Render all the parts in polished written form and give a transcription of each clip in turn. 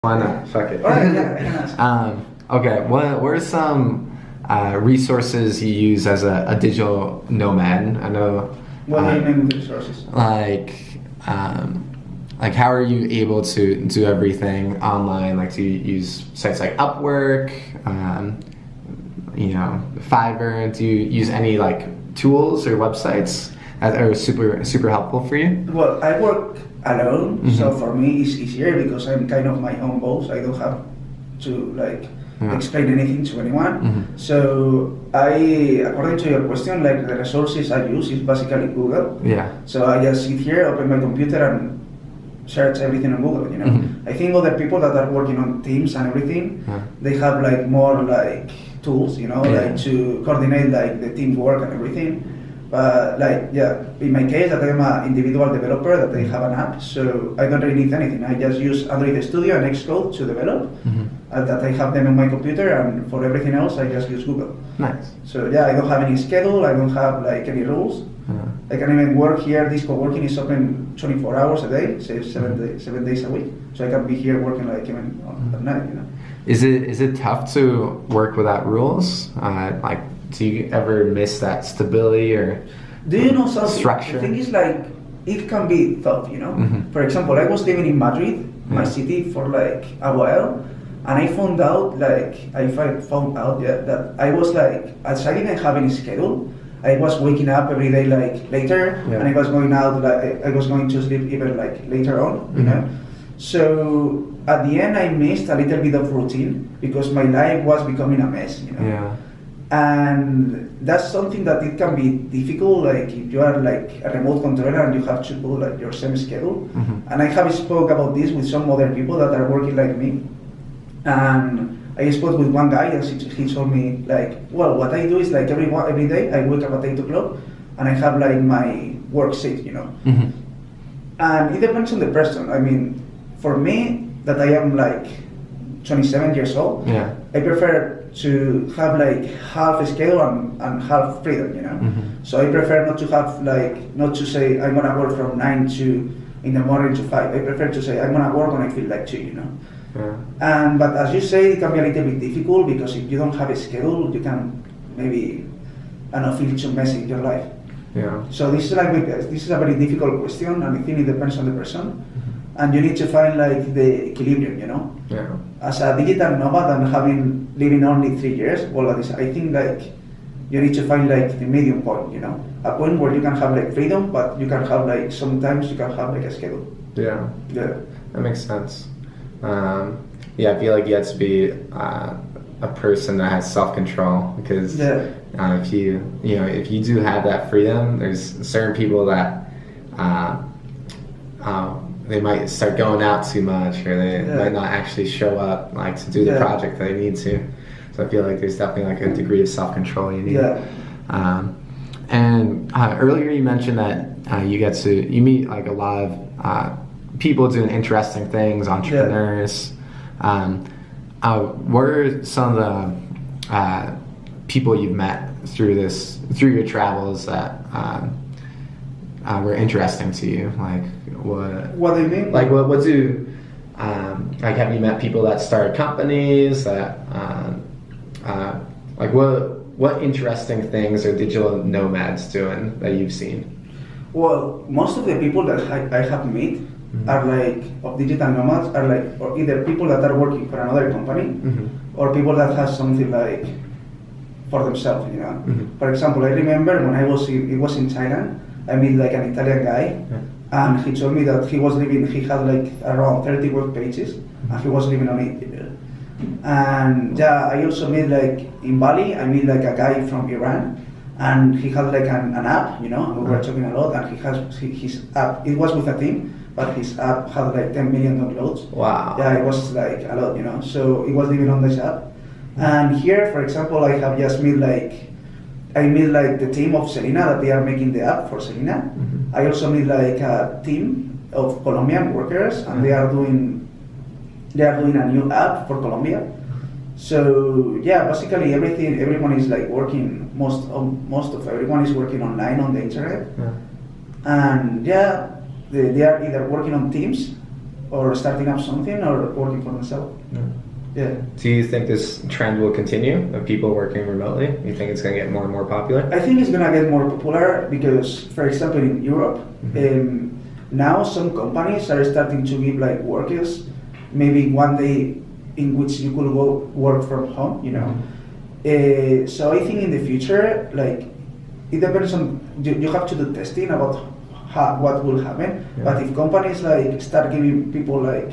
Why not? Fuck it. All right, yeah, I can ask. Okay, what are some resources you use as a digital nomad? I know. What do you mean with resources? Like how are you able to do everything online? Like, do you use sites like Upwork, Fiverr? Do you use any like tools or websites that are super helpful for you? Well, I work alone, Mm-hmm. so for me it's easier because I'm kind of my own boss. I don't have to explain anything to anyone. Mm-hmm. So according to your question, like the resources I use is basically Google. Yeah. So I just sit here, open my computer, and search everything on Google. Mm-hmm. I think other people that are working on Teams and everything, they have like more like tools, like to coordinate like the teamwork and everything. But in my case, that I'm an individual developer, that I have an app, so I don't really need anything. I just use Android Studio and Xcode to develop, that I have them on my computer, and for everything else, I just use Google. Nice. So I don't have any schedule, I don't have like any rules. I can even work here. This co-working is open 24 hours a day, say 7 days a week. So I can be here working like even at night. Is it tough to work without rules? Do you ever miss that stability or do you know something? Structure? The thing is like it can be tough. Mm-hmm. For example, I was living in Madrid, my city, for like a while, and I found out that I was like, as I didn't have any schedule, I was waking up every day like later, and I was going out like I was going to sleep even like later on. So at the end, I missed a little bit of routine because my life was becoming a mess. Yeah. And that's something that it can be difficult, like if you are like a remote controller and you have to do like your same schedule. And I have spoke about this with some other people that are working like me. And I spoke with one guy and he told me like, well, what I do is like every day I wake up at 8 o'clock and I have like my work set, And it depends on the person. I mean, for me, that I am like 27 years old, I prefer to have like half a schedule and half freedom, So I prefer not to have not to say I'm gonna work from 9 in the morning to 5. I prefer to say I'm gonna work when I feel like to, But as you say, it can be a little bit difficult because if you don't have a schedule, you can maybe feel too messy in your life. Yeah. So this is a very difficult question, and I think it depends on the person. And you need to find like the equilibrium, Yeah. As a digital nomad and living only 3 years, I think like you need to find like the medium point, a point where you can have like freedom, but you can have like sometimes you can have like a schedule. Yeah. Yeah. That makes sense. I feel like you have to be a person that has self-control because if you do have that freedom, there's certain people that they might start going out too much, or they might not actually show up like to do the project that they need to. So I feel like there's definitely like a degree of self-control you need. Yeah. And earlier you mentioned that you meet like a lot of people doing interesting things, entrepreneurs. What are some of the people you've met through your travels that were interesting to you? Like What do you mean? Like what do have you met people that started companies that what interesting things are digital nomads doing that you've seen? Well, most of the people that I have met are like of digital nomads are like or either people that are working for another company or people that have something like for themselves, For example, I remember when it was in Thailand, I met like an Italian guy, and he told me that he had like around 30 web pages, and he was living on it. And I also met like in Bali, I met like a guy from Iran, and he had like an app, and we were talking a lot, and his app, it was with a team, but his app had like 10 million downloads. Wow. Yeah, it was like a lot, so he was living on this app. And here, for example, I have just met the team of Selena that they are making the app for Selena. I also met like a team of Colombian workers, and they are doing a new app for Colombia. So basically everyone is like working. Most of everyone is working online on the internet, and they are either working on teams or starting up something or working for themselves. Yeah. Do you think this trend will continue of people working remotely? You think it's going to get more and more popular? I think it's going to get more popular because, for example, in Europe, now some companies are starting to give like workers maybe one day in which you could go work from home, you know. So I think in the future, like, it depends on, you have to do testing about what will happen. Yeah. But if companies like start giving people like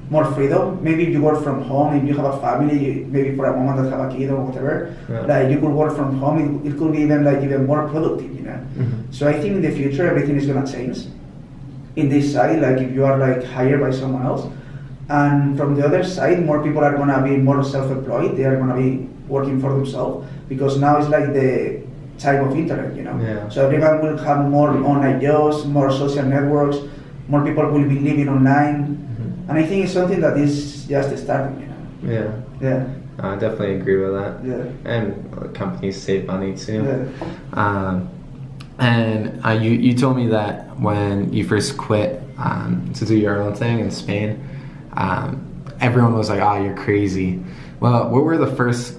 more freedom, maybe if you work from home, if you have a family, maybe for a moment that have a kid or whatever, like you could work from home, it could be even more productive, you know. So I think in the future everything is gonna change. In this side, like if you are like hired by someone else, and from the other side, more people are gonna be more self-employed. They are gonna be working for themselves because now it's like the time of internet, you know. Yeah. So everyone will have more online jobs, more social networks, more people will be living online. And I think it's something that is just starting, you know. Yeah. Yeah. I definitely agree with that. Yeah. And companies save money too. Yeah. And you told me that when you first quit to do your own thing in Spain, everyone was like, "Oh, you're crazy." Well, what were the first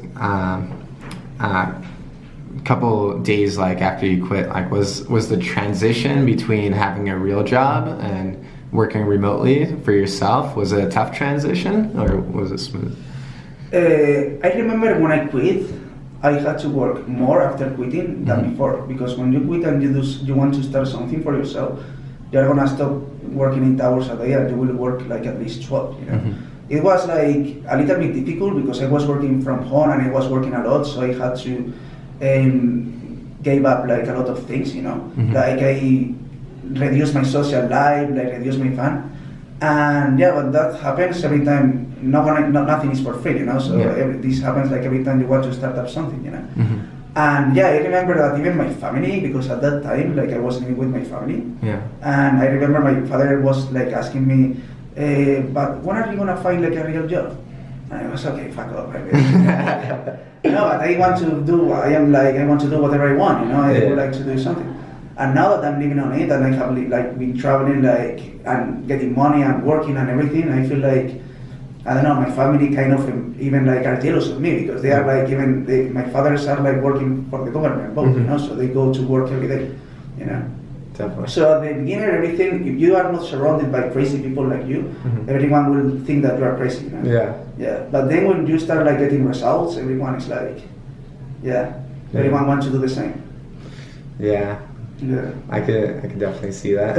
couple days like after you quit? Like, was the transition between having a real job and working remotely for yourself, was it a tough transition or was it smooth? I remember when I quit, I had to work more after quitting than before, because when you quit and you want to start something for yourself, you're gonna stop working 8 hours a day and you will work like at least 12, you know. It was like a little bit difficult because I was working from home and I was working a lot, so I had to gave up like a lot of things, you know. Like I reduce my social life, like reduce my fun, and yeah, but that happens every time. Nothing is for free, you know. So this happens like every time you want to start up something, you know. And yeah, I remember that even my family, because at that time, like I was living with my family, and I remember my father was like asking me, "But when are you gonna find like a real job?" And I was okay, fuck off. No, but I want to do. I want to do whatever I want, you know. I would like to do something. And now that I'm living on it and I have like been traveling like and getting money and working and everything, I feel like, I don't know, my family kind of even like are jealous of me because they are like my fathers are like working for the government both, you know, so they go to work every day, you know. Definitely. So at the beginning, everything, if you are not surrounded by crazy people like you, everyone will think that you are crazy, you know? Yeah. But then when you start like getting results, everyone is like, everyone wants to do the same. Yeah. I could definitely see that.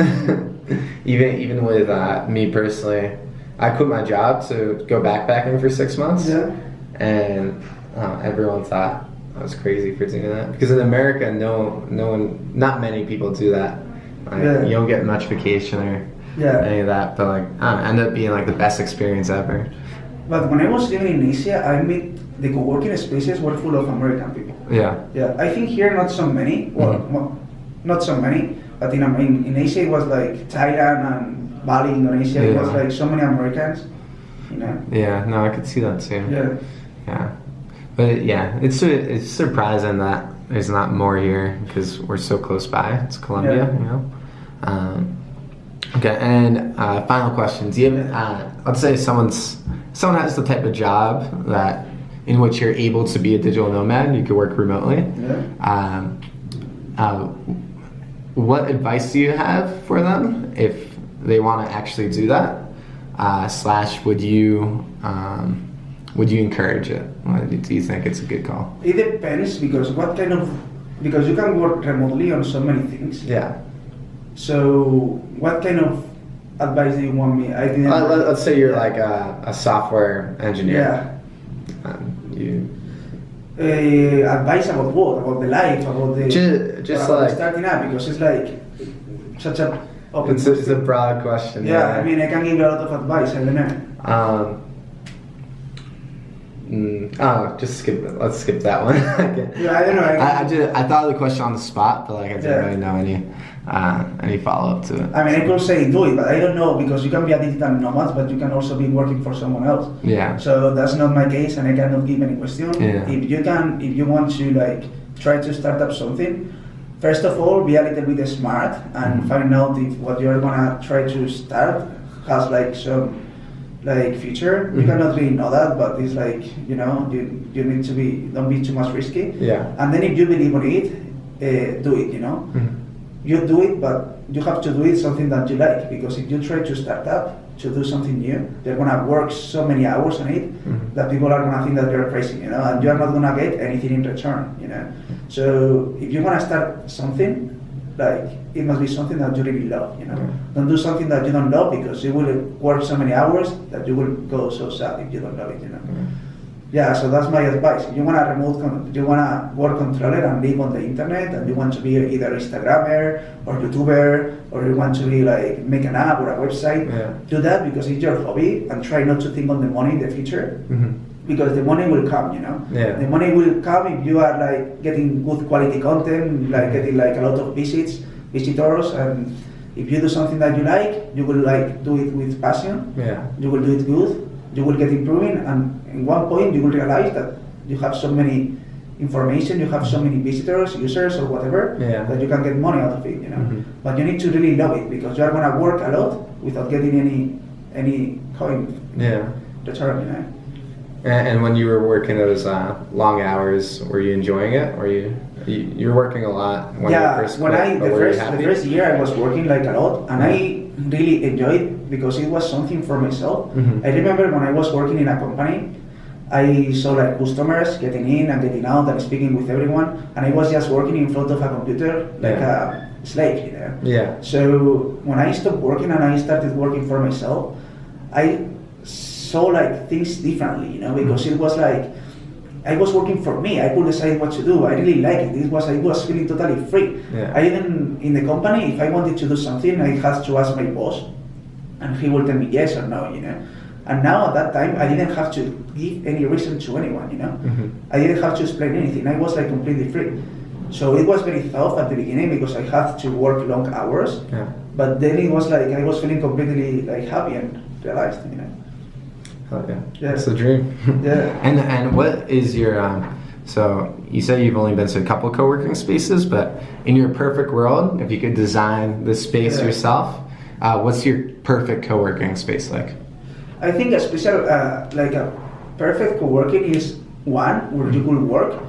even with me personally, I quit my job to go backpacking for 6 months. And everyone thought I was crazy for doing that because in America, not many people do that. Like, you don't get much vacation or any of that, but like ended up being like the best experience ever. But when I was living in Asia, I met the co-working spaces were full of American people. Yeah. I think here not so many. Well, not so many, but in Asia it was like Thailand and Bali, Indonesia. It was like so many Americans, you know. Yeah, no, I could see that too. Yeah, but it's surprising that there's not more here because we're so close by. It's Colombia, you know. Okay, and final question: do you have, let's say someone has the type of job that in which you're able to be a digital nomad, you could work remotely. What advice do you have for them if they want to actually do that? / would you encourage it? Do you think it's a good call? It depends because because you can work remotely on so many things. So what kind of advice do you want me? Let's say you're like a software engineer. Advice about what? About the life? About the just about like starting up because it's like such a open it's a broad question. I mean I can give you a lot of advice. I don't know. Just skip it. Let's skip that one. I don't know. I thought of the question on the spot, but like I didn't really know any follow up to it. I mean, I could say do it, but I don't know because you can be a digital nomad, but you can also be working for someone else. So that's not my case, and I cannot give any question. If you want to like try to start up something, first of all, be a little bit smart and find out if what you're gonna try to start has like some like future. You cannot really know that, but it's like, you know, you need to don't be too much risky. Yeah. And then if you believe in it, do it, you know. You do it, but you have to do it something that you like, because if you try to start up to do something new, they're gonna work so many hours on it that people are gonna think that you're crazy, you know, and you're not gonna get anything in return, you know. So if you wanna start something, like, it must be something that you really love, you know. Don't do something that you don't love, because you will work so many hours that you will go so sad if you don't love it, you know. Yeah, so that's my advice. If you want a work controller and live on the internet, and you want to be either Instagrammer or YouTuber, or you want to be like make an app or a website, do that, because it's your hobby, and try not to think on the money in the future, because the money will come, you know. The money will come if you are like getting good quality content, like getting like a lot of visitors, and if you do something that you like, you will like do it with passion. You will do it good. You will get improving, and in one point you will realize that you have so many information, you have so many visitors, users, or whatever, that you can get money out of it, you know. But you need to really love it, because you are going to work a lot without getting any coin return, you know. And when you were working those long hours, were you enjoying it? Or you're working a lot when you first quit, the first year I was working like a lot, and I really enjoyed it, because it was something for myself. I remember when I was working in a company, I saw like customers getting in and getting out and speaking with everyone, and I was just working in front of a computer like a slave, you know. So when I stopped working and I started working for myself, I saw like things differently, you know, because it was like I was working for me. I could decide what to do. I really liked it. I was feeling totally free. I even in the company, if I wanted to do something, I had to ask my boss, and he would tell me yes or no, you know. And now at that time, I didn't have to give any reason to anyone, you know. I didn't have to explain anything. I was like completely free. So it was very tough at the beginning, because I had to work long hours. But then it was like I was feeling completely like happy and realized, you know. Oh yeah, that's the dream. And what is your so you say you've only been to a couple co-working spaces, but in your perfect world, if you could design the space yourself, what's your perfect co-working space like? I think a special like a perfect co-working is one where you could work,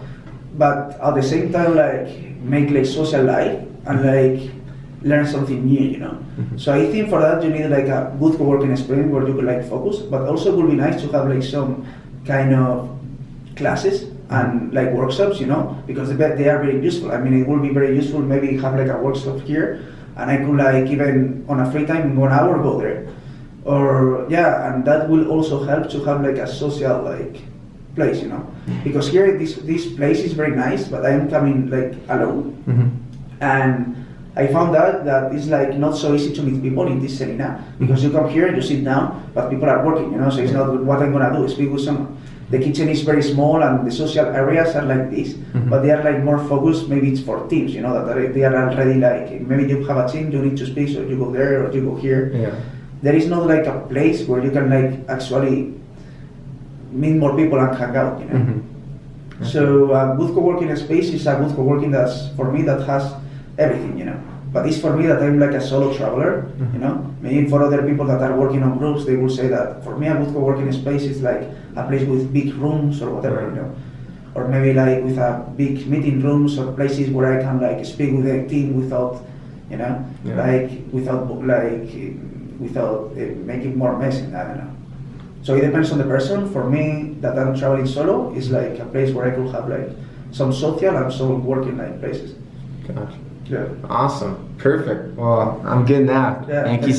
but at the same time like make like social life and like learn something new, you know. So I think for that you need like a good co-working experience where you could like focus, but also it would be nice to have like some kind of classes and like workshops, you know, because they are very useful. I mean, it will be very useful maybe have like a workshop here, and I could like even on a free time in 1 hour go there, or and that will also help to have like a social like place, you know, because here this place is very nice, but I am coming like alone, and I found out that it's like not so easy to meet people in this arena, because you come here, you sit down, but people are working, you know, so it's not what I'm gonna do, speak with someone. The kitchen is very small and the social areas are like this, but they are like more focused, maybe it's for teams, you know, that they are already like, maybe you have a team, you need to speak, so you go there or you go here. There is not like a place where you can like actually meet more people and hang out, you know. So a good co-working space is a good co-working that's, for me, that has everything, you know. But it's for me that I'm like a solo traveler, you know. Maybe for other people that are working on groups, they will say that for me a good co-working space is like a place with big rooms or whatever, you know. Or maybe like with a big meeting rooms or places where I can like speak with a team without, you know, without making more mess in that, you know. So it depends on the person. For me, that I'm traveling solo is like a place where I could have like some social and some working like places. Gosh. Yeah. Awesome. Perfect. Well, I'm good now. Thank you.